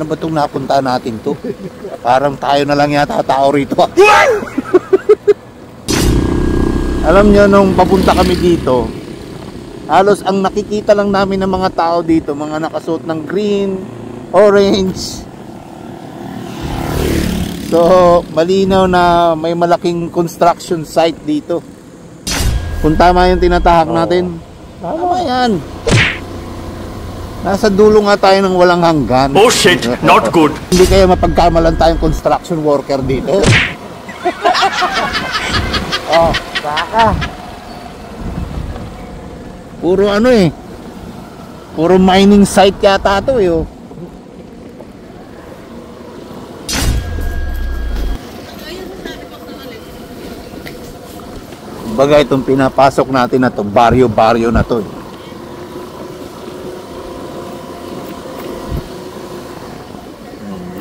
Ano ba itong napunta natin to? Parang tayo na lang yata tao rito. Alam nyo, nung papunta kami dito, halos ang nakikita lang namin ng mga tao dito, mga nakasuot ng green, orange. So, malinaw na may malaking construction site dito. Kung tama yung tinatahak natin, tama yan. Nasa dulo nga tayo ng walang hanggan. Oh shit, not good. Hindi kaya mapagkamalan tayong construction worker dito. Oh, baka. Puro ano eh. Puro mining site yata ito eh. Oh. Baga itong pinapasok natin na to, baryo-baryo na to eh.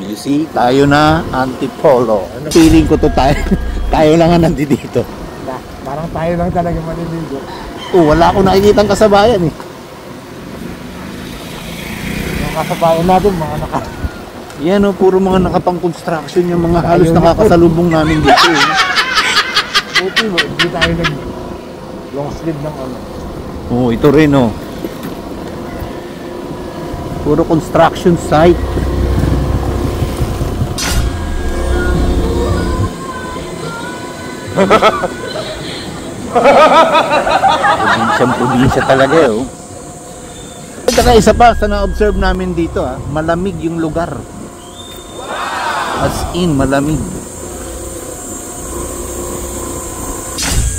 You see, tayo na Antipolo. Feeling ko to tayo lang ang nandito. Parang tayo lang talaga maniligo. Wala akong nakikitang kasabayan eh. Yung kasabayan natin, mga Yan o, puro mga nakapang-construction yung mga halos nakakasalubong namin dito eh. Buti mo, hindi tayo long sleeve ng ano. Ito rin o. Puro construction site. Probinsya talaga eh. At saka isa pa sa na-observe namin dito malamig yung lugar. As in, malamig.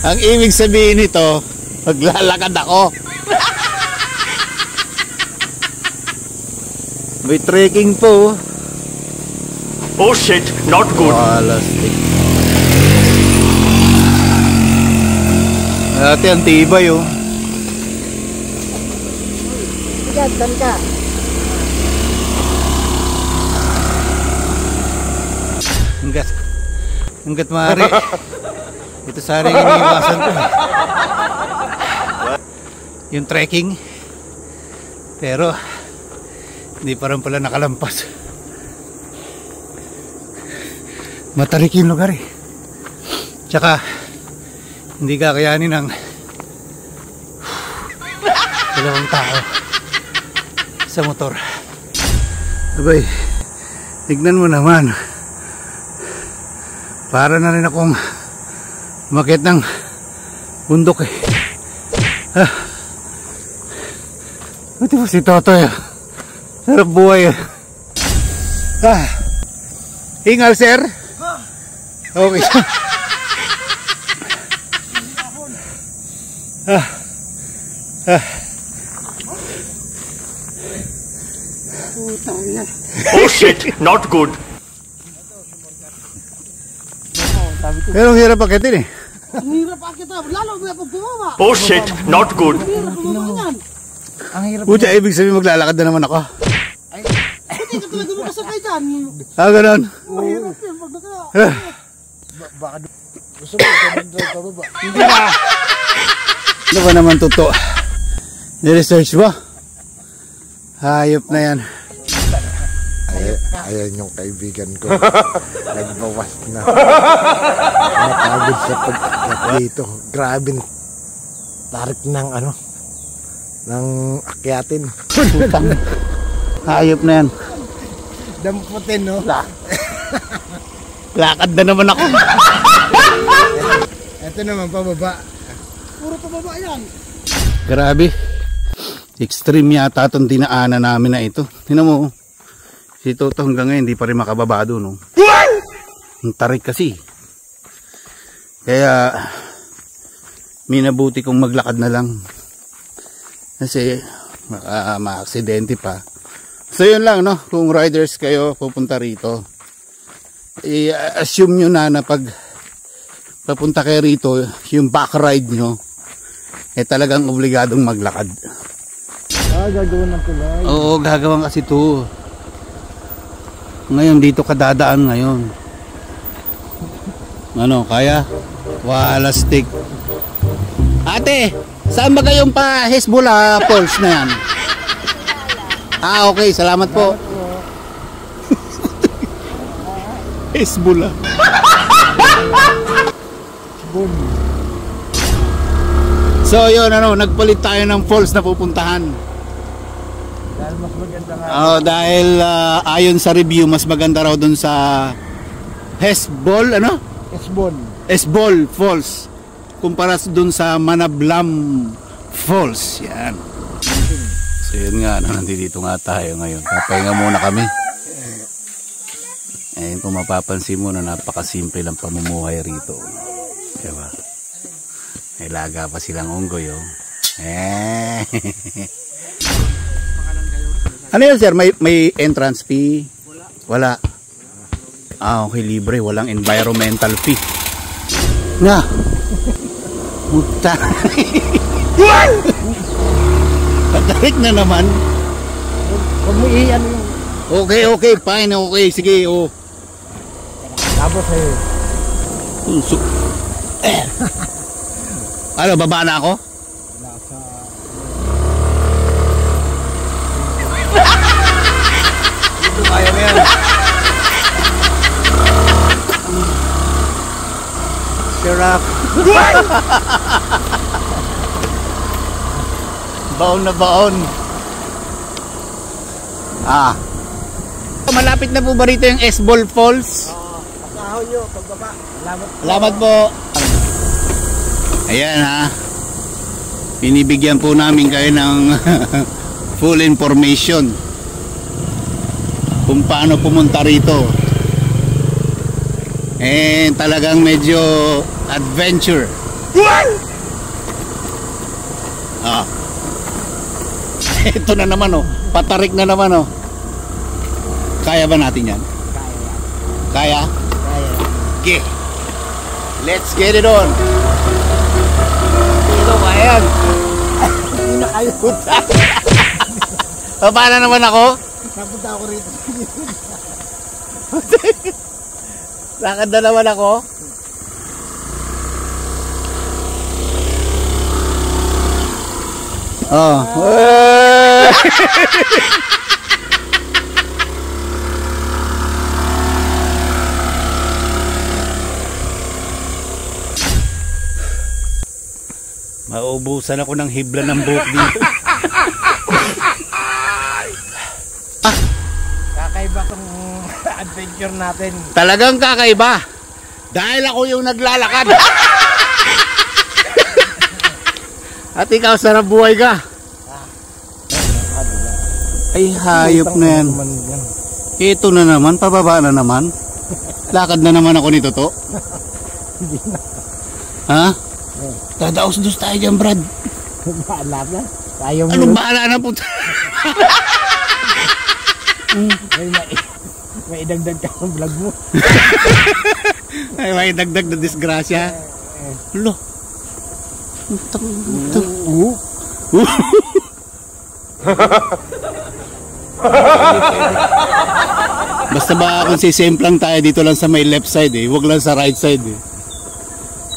Ang ibig sabihin nito, maglalakad ako. May trekking po. Oh shit, not good. Walastik. Dati ang tibay oh. Dan ka. Hanggat maaari. Ito sa rin iniwasan ko. Yung trekking. Pero hindi pa rin pala nakalampas. Matarik yung lugar eh. Tsaka hindi kakayanin ng dalawang tao sa motor. Abay, tignan mo naman. Para na rin akong umakyat ng bundok eh. Buti po si Totoy. Sarap buhay eh. Hingal sir? Okay. Oh shit, not good. Pero ang hirap akitin eh. Ang hirap akita, lalo may pagbumaba. Oh shit, not good. Ang hirap. Pucha, ibig sabihin maglalakad na naman ako. Hindi ka talaga makasakay dyan. Ganon. Mahirap yun pag baka gusto mo ka pababa. Hindi na. Ano ba naman totoo? Ni-research ba? Hayop na yan. Ayan yung kaibigan ko. Nagbawas na. Napagod sa pag-akyat dito. Grabe. Tarik ng ano. Ng akyatin. Hayop na yan. Damputin no? Lakad na naman ako. Ito naman pababa. Puro pababa yan. Grabe. Extreme yata itong dinaanan namin na ito. Tingnan mo. Si Toto hanggang ngayon hindi pa rin makababa doon. No? Ang tarik kasi. Kaya minabuti kong maglakad na lang. Kasi ma-aksidente pa. So yun lang no. Kung riders kayo pupunta rito, i-assume nyo na pag papunta kayo rito, yung back ride nyo talagang obligadong maglakad. Gagawin ng tulay. Oo, gagawin kasi ito. Ngayon dito kadadaan ngayon. Ano, kaya? Walastik. Ate, saan ba kayong pa Hezbollah Falls na yan? Okay, salamat po. Esbol ah. Bun. So yun, ano, nagpalit tayo ng falls na pupuntahan. Dahil mas maganda nga. Dahil ayon sa review, mas maganda raw dun sa Esbol, ano? Esbon. Esbol Falls kumpara dun sa Manablam Falls. Yan. So yun nga, nandito nga tayo ngayon. Papahinga muna kami. Ayun, kung mapapansin mo na napakasimple lang pamumuhay rito. Diba? May laga pa silang unggoy, oh. Ano yun, sir? May entrance fee? Wala. Okay, libre. Walang environmental fee. Na! Muta! Patarik na naman. Huwag mo ano yung... Okay, fine. Okay, sige, oh. Tapos eh. Ano, baba na ako? Nasa... Dito kaya mo yan. Sirap. Baon na baon. Malapit na po ba rito yung Esbol Falls? Pasahon nyo, pagbaba. Salamat po. Ayan ha. Pinibigyan po namin kayo ng full information kung paano pumunta rito. Talagang medyo adventure. Ito na naman oh. Patarik na naman oh. Kaya ba natin yan? Kaya? Okay. Let's get it on. Ito kaya yan. Hindi na kayo. Paano naman ako? Napunta ako rito. Lakad na naman ako. Oh. Maubusan ako ng hibla ng buhok dito. Kakaiba tong adventure natin. Talagang kakaiba. Dahil ako yung naglalakad. At ikaw, sarap buhay ka. Ay, hayop na yan. Ito na naman, pababa na naman. Lakad na naman ako nito to. Ha? Dadaos-dos tayo dyan, Brad. Bahala na. Tayo mo. Anong bahala na po? May idagdag ka ng vlog mo. Ay, may dagdag na disgrasya. Lo. Basta ba kung sisemplang tayo dito lang sa may left side eh, huwag lang sa right side eh.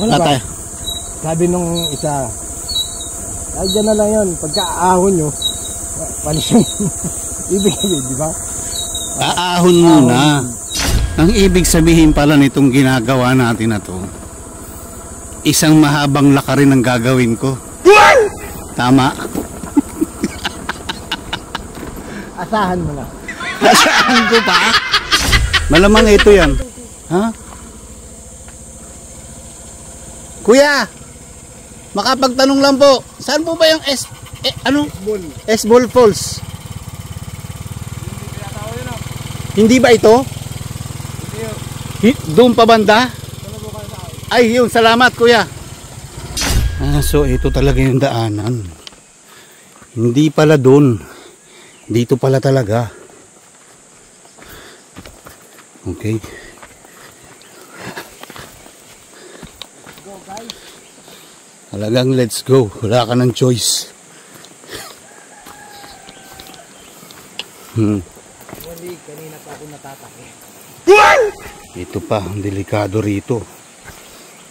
Wala ba? Sabi nung isa, ay dyan na lang yun, pagka-ahon nyo, panis yung ibig sabihin, di ba? Aahon muna. Ang ibig sabihin pala nitong ginagawa natin na to, isang mahabang lakarin ang gagawin ko. Tama? Asahan mo na. Asahan ko pa? Malamang ito yan. Ha? Kuya, makapagtanong lang po, saan po ba yung Esbol Falls? Hindi ba ito? Doon pa banda? Ay, yun, salamat kuya. So ito talaga yung daanan. Hindi pala doon. Dito pala talaga. Okay. Talagang let's go. Wala ka ng choice. Wali, kanina pa ako natatake. Ito pa, ang delikado rito.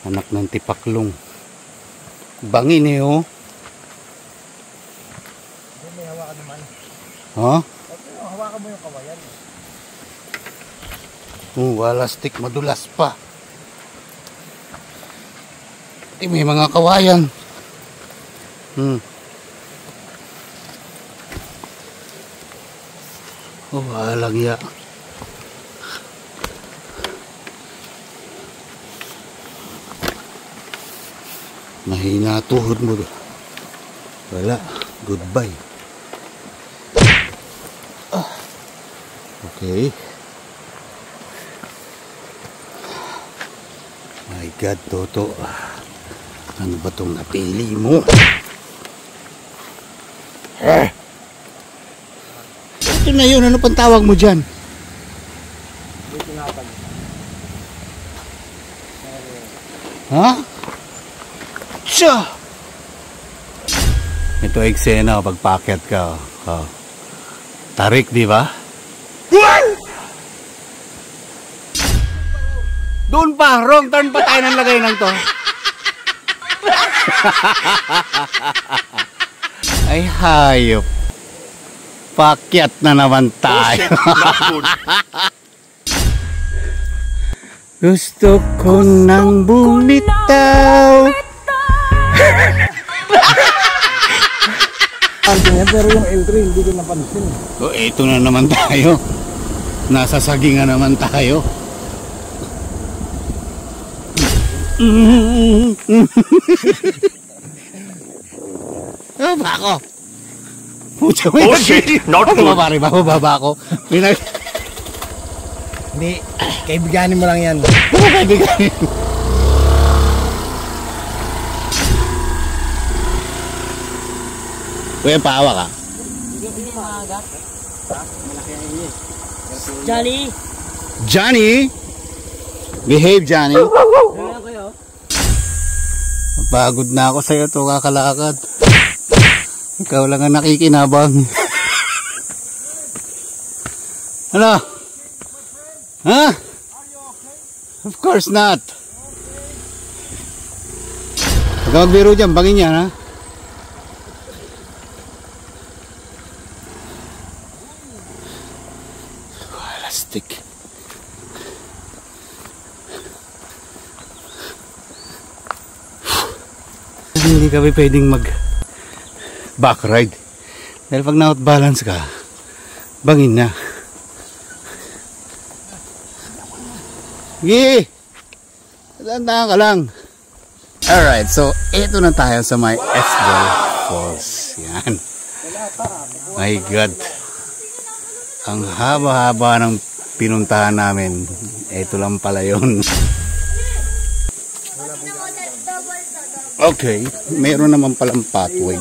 Anak ng tipaklong. Bangin eh oh. May hawakan naman. Ha? Hawakan mo yung kawayan. Wala stick, madulas pa. May mga kawayan. Walang ya. Mahina tuhod mo. Wala. Goodbye. Okay. My God, Toto. Ano ba itong napili mo? Ito na yun. Ano pang tawag mo dyan? Ha? Tsa! Ito eksena pag packet ka. Tarik, di ba? Doon pa! Wrong turn pa tayo ng lagay ng to. Ay hayop. Pakyat na naman tayo. Gusto ko nang bumitaw. Pero yung L3 hindi ko napansin. So ito na naman tayo. Nasa sagingan naman tayo. Oh, bako. Oh shit, not good. Bababa ako. Hindi, kaibiganin mo lang yan. Kaibiganin. Kuya, paawa ka. Johnny! Johnny! Behave, Johnny. Pagod na ako sa'yo ito, kakalakad. Ikaw lang ang nakikinabang. Ano? Ha? Of course not. Huwag ka magbiro dyan, bangin yan, ha? Plastic. Hindi kami pwedeng mag back ride dahil pag na-out balance ka, bangin na. Sige, tandaan ka lang. Alright, so ito na tayo sa may Esbol Falls. Yan. My God, ang haba-haba ng pinuntahan namin. Ito lang pala yun. Okay, meron naman palang pathway.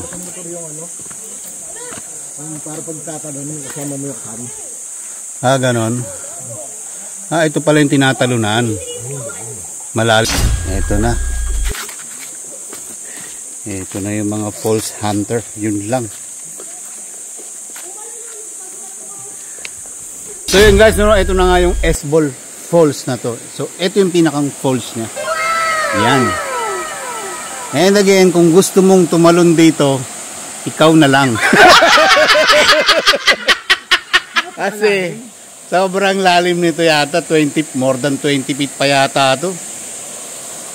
Para pagtatalunan kasama mo yung kami. Ganon. Ito pala yung tinatalunan. Malalim. Ito na. Ito na yung mga falls hunter. Yun lang. So yun guys, ito na nga yung Esbol Falls na to. So ito yung pinakang falls niya. Yan. And again, kung gusto mong tumalon dito, ikaw na lang. Kasi sobrang lalim nito yata, more than 20 feet pa yata to.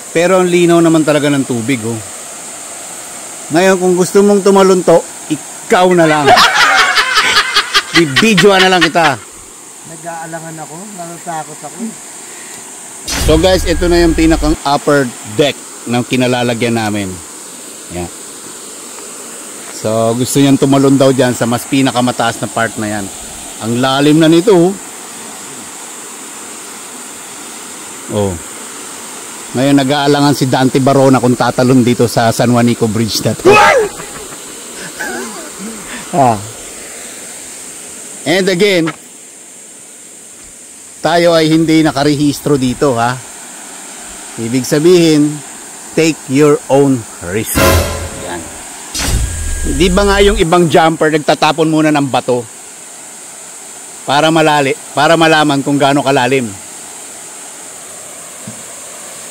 Pero ang linaw naman talaga ng tubig, oh. Ngayon, kung gusto mong tumalon to, ikaw na lang. Bibidyoan na lang kita. Nag-aalangan ako, natatakot ako. So guys, ito na yung pinakang upper deck ng kinalalagyan namin. Yan. So gusto niyang tumalon daw dyan sa mas pinakamataas na part na yan. Ang lalim na nito. Oh. Ngayon nag-aalangan si Dante Barona kung tatalon dito sa San Juanico Bridge na to. And again, tayo ay hindi nakarehistro dito, ha. Ibig sabihin, take your own risk. Yan. Di ba nga yung ibang jumper nagtatapon muna ng bato para malaman kung gaano kalalim.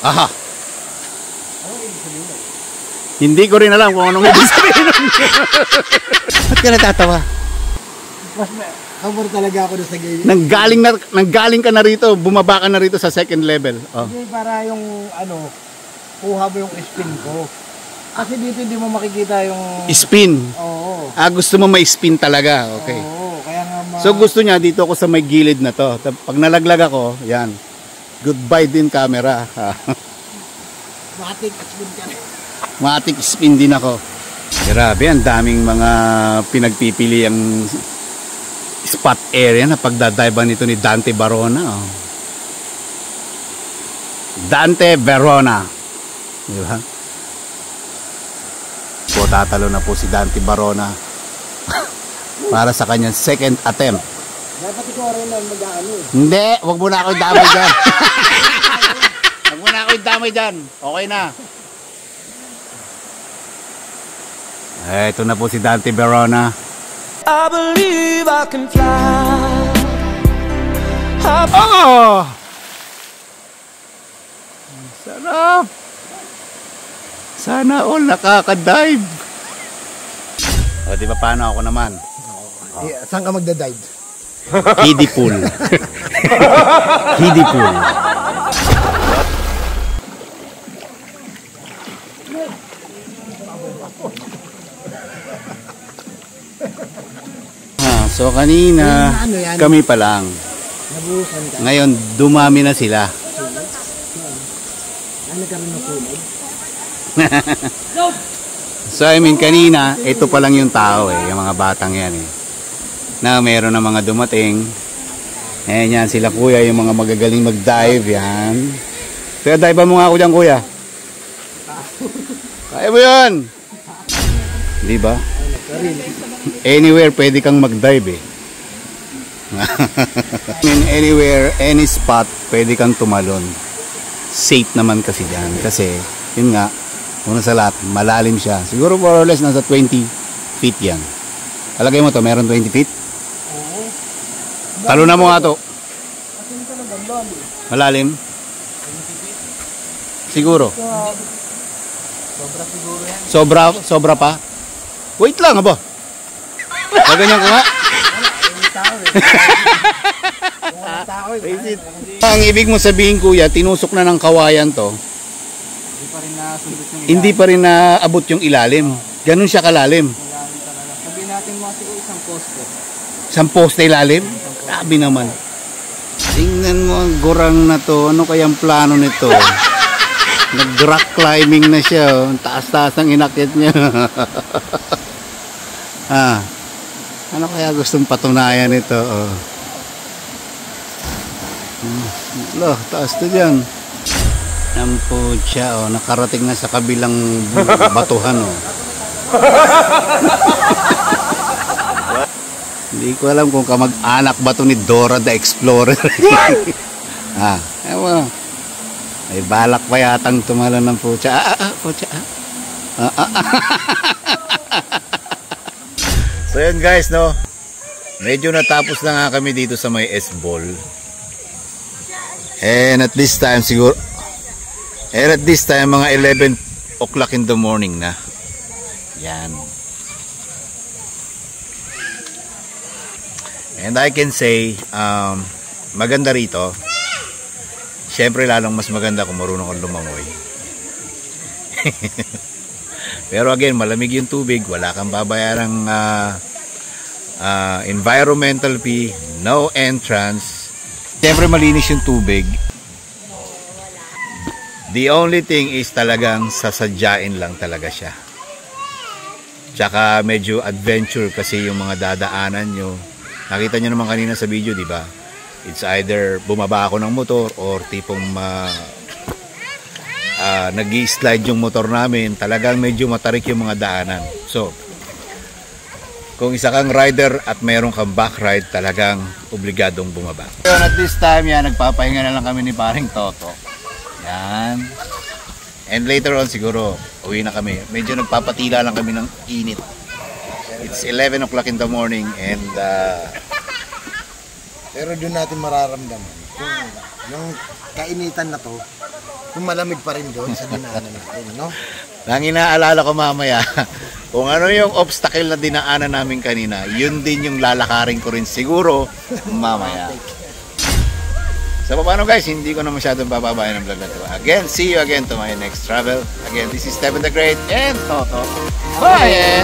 Aha. Hindi ko rin alam kung anong ibig sabihin. Ba't ka natatawa? Pabor talaga ako doon sa game. Nanggaling ka na rito, bumaba ka na rito sa second level. Oh. Hindi, para yung kuha mo yung spin ko. Kasi dito hindi mo makikita yung... Spin. Oo. Gusto mo may spin talaga. Okay. Oo, kaya nga So gusto niya dito ako sa may gilid na to. Pag nalaglag ako, yan. Goodbye din camera. Matik spin ka. Matik spin din ako. Grabe, ang daming mga pinagpipili ang spot area na pagdadive nito ni Dante Barona. Oh. Dante Barona. Di ba? Po, tatalo na po si Dante Barona para sa kanyang second attempt. Dapat ikaw rin lang mag-ano. Hindi, wag mo na ako damay dyan. Wag mo na ako damay dyan. Okay na. Ito na po si Dante Barona. I believe I can fly. Oh! Sarap! Sana all nakaka-dive. O, di ba paano ako naman? Saan ka magda-dive? Kiddie pool. Kiddie pool. So kanina kami pa lang. Nabuhusan ka. Ngayon dumami na sila. Ano ka rin natulog? So I mean kanina ito pa lang yung tao yung mga batang yan na meron na mga dumating. Ayan yan sila kuya, yung mga magagaling mag-dive yan. Kaya dive mo nga ako dyan kuya. Kaya mo yan. Di ba? Anywhere pwede kang mag-dive I mean, anywhere, any spot pwede kang tumalon. Safe naman kasi dyan. Kasi, yun nga, una sa lahat, malalim siya. Siguro more or less nasa 20 feet yan. Talagay mo to, meron 20 feet? Talunan mo nga to. Malalim? Siguro. Sobra pa? Wait lang, aba. Ganyan ko nga. Ang ibig mo sabihin kuya, tinusok na ng kawayan to. Hindi pa rin naabot yung ilalim. Ganun siya kalalim. Sabihin natin mga siguro isang poste. Isang poste ilalim? Grabe naman. Tingnan mo ang gurang na to. Ano kayang plano nito? Nag-rock climbing na siya. Ang taas-taas ng inakit niya. Ano kaya gustong patunayan ito? Loh, taas to dyan. Nampo siya, nakarating na sa kabilang batuhan. Hindi ko alam kung kamag-anak ba to ni Dora the Explorer. Ewan. May balak pa yatang tumalon ng pucha. Pucha. So yun guys, no. Medyo natapos na nga kami dito sa may S-Ball. And at this time siguro mga 11 o'clock in the morning na. Yan. And I can say maganda rito. Siyempre lalong mas maganda kung marunong kang lumangoy. Pero again, malamig yung tubig, wala kang babayarang environmental fee, no entrance. Siyempre malinis yung tubig. The only thing is talagang sasadyain lang talaga siya. Tsaka medyo adventure kasi yung mga dadaanan nyo. Nakita nyo naman kanina sa video, di ba? It's either bumaba ako ng motor or tipong nag-i-slide yung motor namin. Talagang medyo matarik yung mga daanan. So, kung isa kang rider at mayroon kang back ride, talagang obligadong bumaba. So, at this time, yan, nagpapahinga na lang kami ni paring Toto. Yan. And later on, siguro, uwi na kami. Medyo nagpapatila lang kami ng init. It's 11 o'clock in the morning and pero doon natin mararamdaman kung yung kainitan na to, kung malamig pa rin doon sa dinaanan natin, no? Ang inaalala ko mamaya, Kung ano yung obstacle na dinaanan namin kanina, yun din yung lalakarin ko rin siguro mamaya. So paano guys, hindi ko na masyadong bababayan ng vlog na ito. Again, see you again to my next travel. Again, this is Stephen the Great and Toto. Bye!